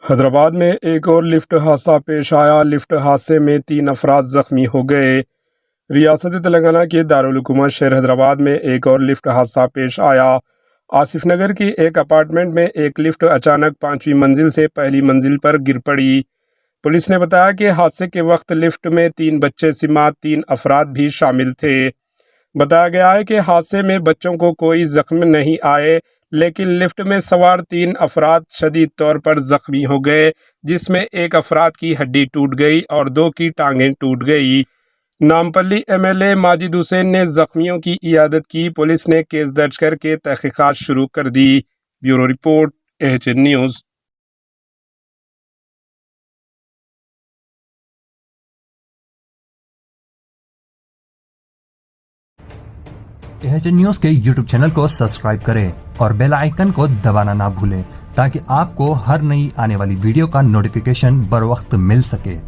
حیدرآباد میں ایک اور لفٹ حادثہ پیش آیا۔ لفٹ حادثے میں 3 افراد زخمی ہو گئے۔ ریاست تلنگانہ کے دارالحکومت شہر حیدرآباد میں ایک اور لفٹ حادثہ پیش آیا۔ آصف نگر کی ایک اپارٹمنٹ میں ایک لفٹ اچانک 5ویں منزل سے پہلی منزل پر گر پڑی۔ پولیس نے بتایا کہ حادثے کے وقت لفٹ میں 3 بچے سمیت 3 افراد بھی شامل تھے۔ بتایا گیا ہے کہ حادثے میں بچوں کو کوئی زخم نہیں آئے، لیکن لفٹ میں سوار 3 افراد شدید طور پر زخمی ہو گئے، جس میں ایک افراد کی ہڈی ٹوٹ گئی اور 2 کی ٹانگیں ٹوٹ گئی۔ نامپلی MLA ماجد حسین نے زخمیوں کی عیادت کی۔ پولیس نے کیس درج کر کے تحقیقات شروع کر دی۔ Bureau report AHN news. AHN news کے YouTube چینل کو سبسکرائب کریں اور بیل آئیکن کو دبانا نہ بھولیں تاکہ آپ کو ہر نئی آنے والی ویڈیو کا نوٹیفیکیشن بر وقت مل سکے۔